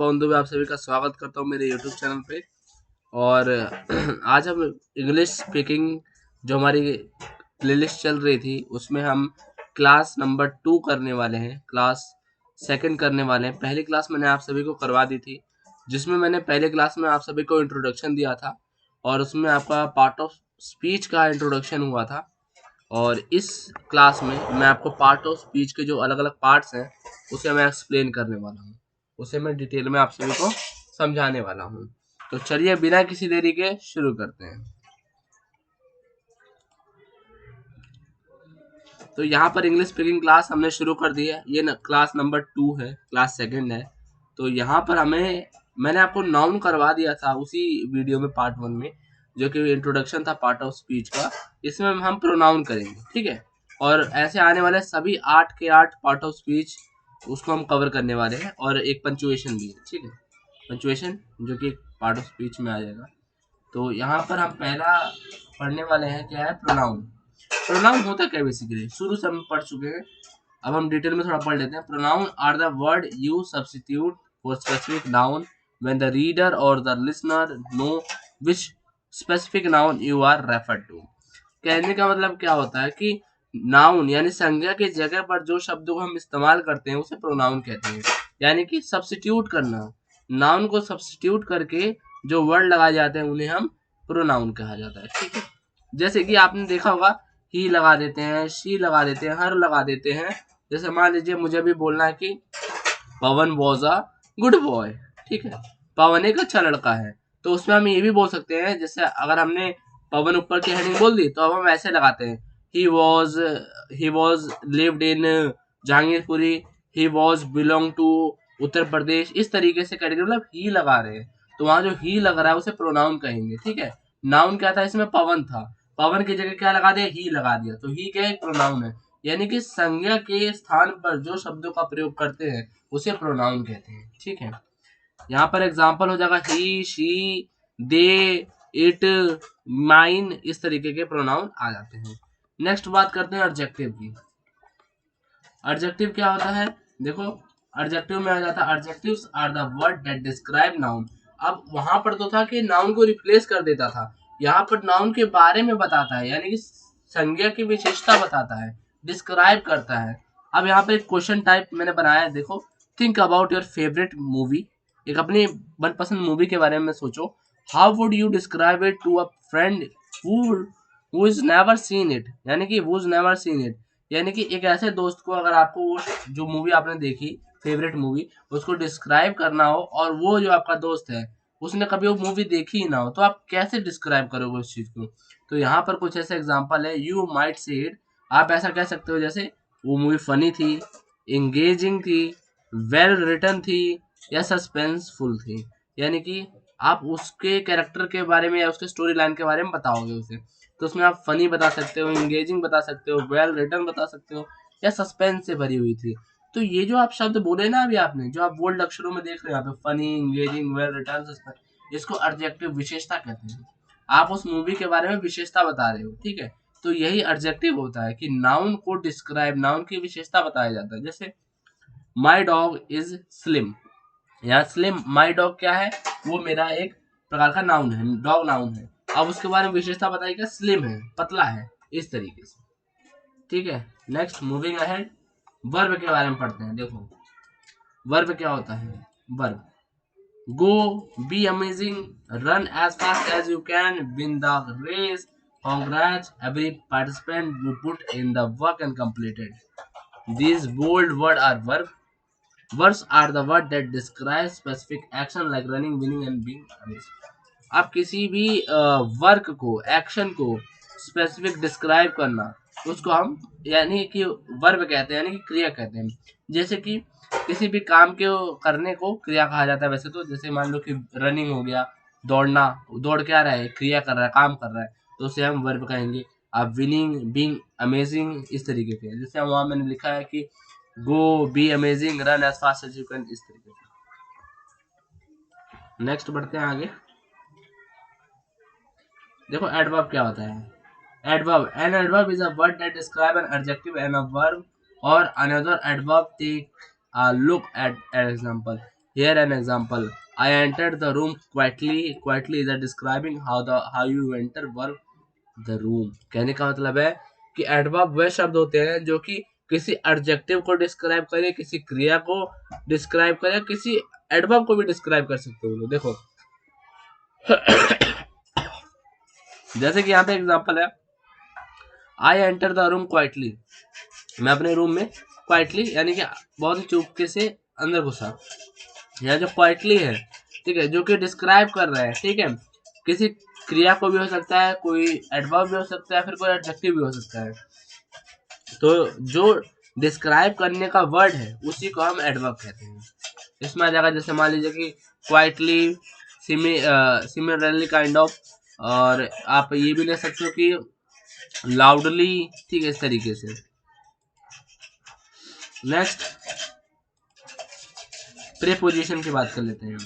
पवन दुबे आप सभी का स्वागत करता हूँ मेरे यूट्यूब चैनल पे। और आज हम इंग्लिश स्पीकिंग जो हमारी प्लेलिस्ट चल रही थी उसमें हम क्लास नंबर 2 करने वाले हैं, क्लास सेकंड करने वाले हैं। पहली क्लास मैंने आप सभी को करवा दी थी, जिसमें मैंने पहले क्लास में आप सभी को इंट्रोडक्शन दिया था और उसमें आपका पार्ट ऑफ स्पीच का इंट्रोडक्शन हुआ था। और इस क्लास में मैं आपको पार्ट ऑफ स्पीच के जो अलग अलग पार्ट्स हैं उसे मैं एक्सप्लेन करने वाला हूँ, उसे मैं डिटेल में आप सभी को समझाने वाला हूँ। तो चलिए बिना किसी देरी के शुरू करते हैं। तो यहाँ पर इंग्लिश स्पीकिंग क्लास हमने शुरू कर दी है। ये क्लास नंबर 2 है, क्लास सेकंड है। तो यहाँ पर मैंने आपको नाउन करवा दिया था उसी वीडियो में पार्ट 1 में, जो कि इंट्रोडक्शन था पार्ट ऑफ स्पीच का। इसमें हम प्रोनाउन करेंगे, ठीक है। और ऐसे आने वाले सभी 8 के 8 पार्ट ऑफ स्पीच उसको हम कवर करने वाले हैं, और एक पंचुएशन भी है, ठीक है। पंचुएशन जो कि पार्ट ऑफ स्पीच में आ जाएगा। तो यहाँ पर हम पहला पढ़ने वाले हैं, क्या है, प्रोनाउन। प्रोनाउन होता क्या बेसिकली, शुरू से हम पढ़ चुके हैं, अब हम डिटेल में थोड़ा पढ़ लेते हैं। Pronoun are the word you substitute for specific noun when the reader और the listener know which specific noun you are referred to. कहने का मतलब क्या होता है कि नाउन यानी संज्ञा की जगह पर जो शब्दों को हम इस्तेमाल करते हैं उसे प्रोनाउन कहते हैं। यानी कि सब्स्टिट्यूट करना, नाउन को सब्स्टिट्यूट करके जो वर्ड लगाए जाते हैं उन्हें हम प्रोनाउन कहा जाता है, ठीक है। जैसे कि आपने देखा होगा, ही लगा देते हैं, शी लगा देते हैं, हर लगा देते हैं। जैसे मान लीजिए मुझे भी बोलना है कि पवन वॉज अ गुड बॉय, ठीक है, पवन एक अच्छा लड़का है। तो उसमें हम ये भी बोल सकते हैं, जैसे अगर हमने पवन ऊपर की हेडिंग बोल दी तो अब हम ऐसे लगाते हैं, he was lived in Jahangirpuri, he was belong to Uttar Pradesh. इस तरीके से कैटेगरी, मतलब ही लगा रहे हैं तो वहां जो ही लग रहा है उसे प्रोनाउन कहेंगे, ठीक है। नाउन क्या था, इसमें पवन था, पवन की जगह क्या लगा दिया, ही लगा दिया, तो ही क्या है, प्रोनाउन है। यानी कि संज्ञा के स्थान पर जो शब्दों का प्रयोग करते हैं उसे प्रोनाउन कहते हैं, ठीक है। यहाँ पर एग्जांपल हो जाएगा ही, शी, दे, इट, माइन, इस तरीके के प्रोनाउन आ जाते हैं। नेक्स्ट बात करते हैं एडजेक्टिव की। एडजेक्टिव क्या होता है, देखो एडजेक्टिव में आ जाता है, adjectives are the word that describe noun. अब वहां पर तो था कि नाउन को रिप्लेस कर देता था, यहाँ पर नाउन के बारे में बताता है, यानी कि संज्ञा की विशेषता बताता है, डिस्क्राइब करता है। अब यहाँ पर एक क्वेश्चन टाइप मैंने बनाया है, देखो, think about your favourite movie. एक अपनी मनपसंद मूवी के बारे में सोचो। How would you describe it to a friend who is never seen it, यानी कि who's never seen it, यानी कि एक ऐसे दोस्त को अगर आपको वो जो मूवी आपने देखी, फेवरेट मूवी, उसको डिस्क्राइब करना हो और वो जो आपका दोस्त है उसने कभी वो मूवी देखी ही ना हो, तो आप कैसे डिस्क्राइब करोगे उस चीज को। तो यहाँ पर कुछ ऐसे एग्जांपल है, यू माइट से इट, आप ऐसा कह सकते हो जैसे वो मूवी फनी थी, एंगेजिंग थी, वेल रिटन थी, या सस्पेंसफुल थी। यानी कि आप उसके कैरेक्टर के बारे में या उसके स्टोरी लाइन के बारे में बताओगे उसे, तो उसमें आप फनी बता सकते हो, एंगेजिंग बता सकते हो, वेल रिटन बता सकते हो, या सस्पेंस से भरी हुई थी। तो ये जो आप शब्द बोले ना अभी आपने, जो आप बोल्ड अक्षरों में देख रहे हो यहाँ पे, funny, engaging, well written, suspense, इसको एडजेक्टिव विशेषता कहते हैं। आप उस मूवी के बारे में विशेषता बता रहे हो, ठीक है। तो यही एडजेक्टिव होता है कि नाउन को डिस्क्राइब, नाउन की विशेषता बताया जाता है। जैसे माई डॉग इज स्लिम, यहाँ स्लिम, माई डॉग क्या है, वो मेरा एक प्रकार का नाउन है, डॉग नाउन है। अब उसके बारे में विशेषता बताई क्या, स्लिम है, पतला है, इस तरीके से, ठीक है। नेक्स्ट मूविंग अहेड, वर्ब के बारे में पढ़ते हैं। देखो वर्ब क्या होता है, verb go, be amazing, run as fast as you can, win the race, congrats every participant who put in the work and completed. These bold words are verb. Verbs are the word that describe specific action like running, winning and being amazing. आप किसी भी work को, action को specific describe करना, उसको हम यानी कि वर्ब कहते हैं, यानी कि क्रिया कहते हैं। जैसे कि किसी भी काम के करने को क्रिया कहा जाता है वैसे तो, जैसे मान लो कि रनिंग हो गया, दौड़ना, दौड़ क्या रहा है, क्रिया कर रहा है, काम कर रहा है, तो उसे हम वर्ब कहेंगे। आप विनिंग, बीइंग अमेजिंग, इस तरीके के, जैसे वहां मैंने लिखा है कि go, be amazing, run as fast as you can, इस तरीके से। नेक्स्ट बढ़ते हैं आगे। देखो एडवर्ब क्या होता है, adverb, an adverb is a word that describe an adjective and a verb और another adverb take look at an example. Here an example. I entered the room quietly. Quietly is a describing how you enter work the room. कहने का मतलब है कि adverb वह शब्द होते हैं जो कि किसी एडजेक्टिव को डिस्क्राइब करे, किसी क्रिया को डिस्क्राइब करे, किसी एडवर्ब को भी डिस्क्राइब कर सकते हो। देखो जैसे कि यहाँ पे एग्जांपल है, I enter the room quietly, मैं अपने रूम में क्वाइटली यानी कि बहुत ही चुपके से अंदर घुसा। यह जो क्वाइटली है, ठीक है, जो कि डिस्क्राइब कर रहा है, ठीक है, किसी क्रिया को भी हो सकता है, कोई एडवर्ब भी हो सकता है, फिर कोई एडजेक्टिव भी हो सकता है। तो जो डिस्क्राइब करने का वर्ड है उसी को हम एडवर्ब कहते हैं। इसमें आ जाएगा जैसे मान लीजिए कि क्वाइटली, सिमिलरली, काइंड ऑफ, और आप ये भी ले सकते हो कि लाउडली, ठीक है, इस तरीके से। नेक्स्ट प्रेपोजिशन की बात कर लेते हैं।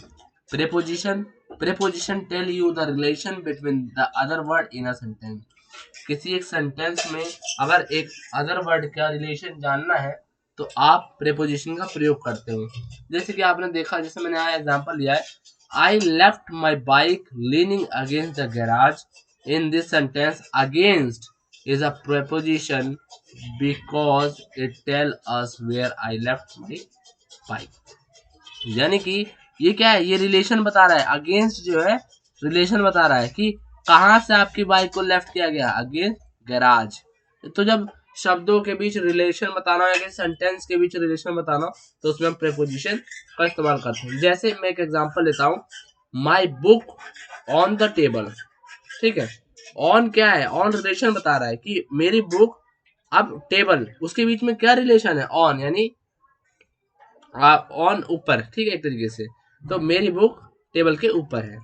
Preposition tell you the relation between the other word in a sentence. किसी एक सेंटेंस में अगर एक अदर वर्ड का रिलेशन जानना है तो आप प्रेपोजिशन का प्रयोग करते हो। जैसे कि आपने देखा, जैसे मैंने यहाँ एग्जांपल लिया है, I left my bike leaning against the garage. In this sentence against is a preposition because it tell us where I left my bike। यानी कि ये क्या है, ये रिलेशन बता रहा है, अगेंस्ट जो है रिलेशन बता रहा है कि कहाँ से आपकी बाइक को लेफ्ट किया गया, अगेंस्ट गैराज। तो जब शब्दों के बीच रिलेशन बताना हो या सेंटेंस के बीच रिलेशन बताना तो उसमें हम प्रेपोजिशन का इस्तेमाल करते हैं। जैसे मैं एक एग्जांपल लेता हूँ, my book on the table, ठीक है, ऑन क्या है, ऑन रिलेशन बता रहा है कि मेरी बुक, अब टेबल उसके बीच में क्या रिलेशन है, ऑन यानी ऑन ऊपर, ठीक है, एक तरीके से। तो मेरी बुक टेबल के ऊपर है,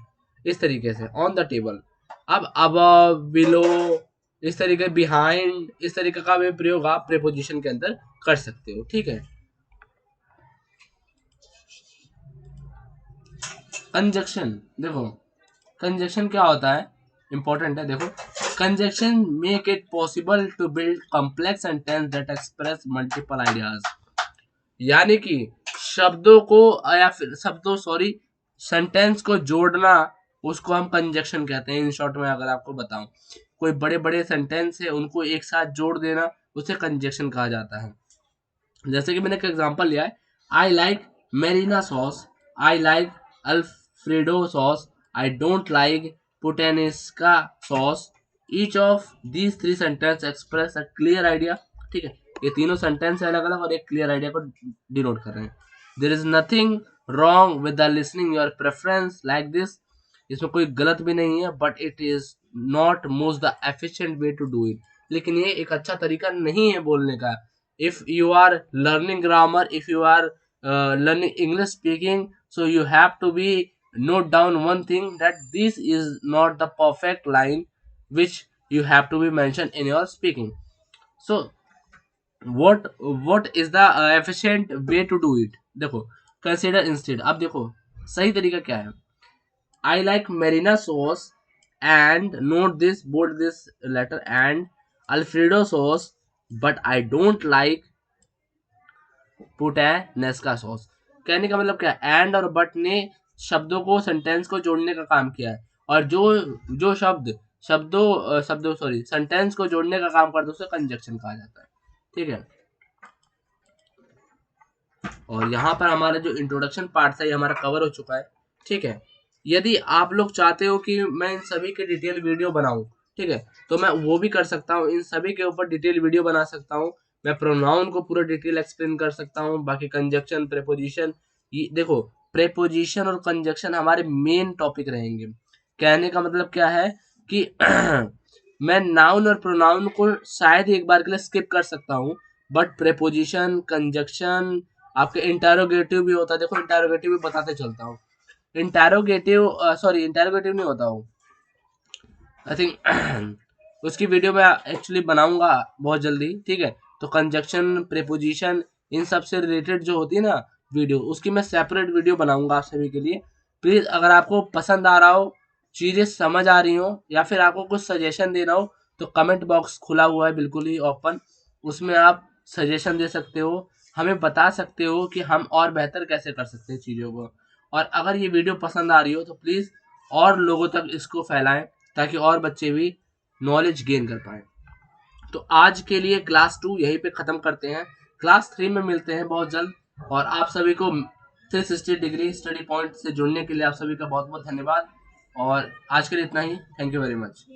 इस तरीके से, ऑन द टेबल। अब अबव, बिलो, इस तरीके, बिहाइंड, इस तरीके का भी प्रयोग आप प्रेपोजिशन के अंदर कर सकते हो, ठीक है। कंजक्शन, देखो कंजक्शन क्या होता है, इंपॉर्टेंट है। देखो, conjunction make it possible to build complex sentence that express multiple ideas. यानी कि शब्दों को या फिर सेंटेंस को जोड़ना, उसको हम कंजक्शन कहते हैं। इन शॉर्ट में अगर आपको बताऊं, कोई बड़े बड़े सेंटेंस है उनको एक साथ जोड़ देना उसे कंजक्शन कहा जाता है। जैसे कि मैंने एक एग्जांपल लिया है, I like marinara sauce, I like alfredo sauce, I don't like puttanesca sauce. Each of these three sentence express a clear idea, ठीक है, ये तीनों सेंटेंस अलग अलग और एक क्लियर आइडिया को डिनोट कर रहे हैं। There is nothing wrong with the listening your preference like this. इसमें कोई गलत भी नहीं है, but it is not most the efficient way to do it. लेकिन ये एक अच्छा तरीका नहीं है बोलने का। if you are learning grammar, if you are learning English speaking, so you have to be note down one thing, that this is not the perfect line which you have to be mentioned in your speaking. So what is the efficient way to do it? देखो, consider instead। अब देखो सही तरीका क्या है, I like marina sauce and note this, bold this letter, and Alfredo sauce, but I don't like puttanesca sauce. कहने का मतलब क्या है, एंड और बट ने शब्दों को, सेंटेंस को जोड़ने का काम किया है, और जो जो शब्दों सेंटेंस को जोड़ने का काम करता है उसे कंजक्शन कहा जाता है, ठीक है। और यहाँ पर हमारा जो इंट्रोडक्शन पार्ट था ये हमारा कवर हो चुका है, ठीक है। यदि आप लोग चाहते हो कि मैं इन सभी की डिटेल वीडियो बनाऊं, ठीक है, तो मैं वो भी कर सकता हूँ, इन सभी के ऊपर डिटेल वीडियो बना सकता हूँ। मैं प्रोनाउन को पूरा डिटेल एक्सप्लेन कर सकता हूँ, बाकी कंजक्शन, प्रेपोजिशन, ये देखो, प्रेपोजिशन और कंजक्शन हमारे मेन टॉपिक रहेंगे। कहने का मतलब क्या है कि मैं नाउन और प्रोनाउन को शायद एक बार के लिए स्किप कर सकता हूँ, बट प्रेपोजिशन, कंजक्शन, आपके इंटेरोगेटिव भी होता है। देखो, इंटेरोगेटिव भी बताते चलता हूँ। इंटेरोगेटिव नहीं होता हूँ, आई थिंक उसकी वीडियो मैं एक्चुअली बनाऊंगा बहुत जल्दी, ठीक है। तो कंजक्शन, प्रेपोजिशन, इन सब से रिलेटेड जो होती है ना वीडियो, उसकी मैं सेपरेट वीडियो बनाऊंगा आप सभी के लिए। प्लीज़ अगर आपको पसंद आ रहा हो, चीज़ें समझ आ रही हो, या फिर आपको कुछ सजेशन देना हो, तो कमेंट बॉक्स खुला हुआ है, बिल्कुल ही ओपन, उसमें आप सजेशन दे सकते हो। हमें बता सकते हो कि हम और बेहतर कैसे कर सकते हैं चीज़ों को। और अगर ये वीडियो पसंद आ रही हो तो प्लीज़ और लोगों तक इसको फैलाएं, ताकि और बच्चे भी नॉलेज गेन कर पाएँ। तो आज के लिए क्लास 2 यहीं पे ख़त्म करते हैं। क्लास 3 में मिलते हैं बहुत जल्द। और आप सभी को 360 डिग्री स्टडी पॉइंट से जुड़ने के लिए आप सभी का बहुत बहुत धन्यवाद। और आज के लिए इतना ही। Thank you very much.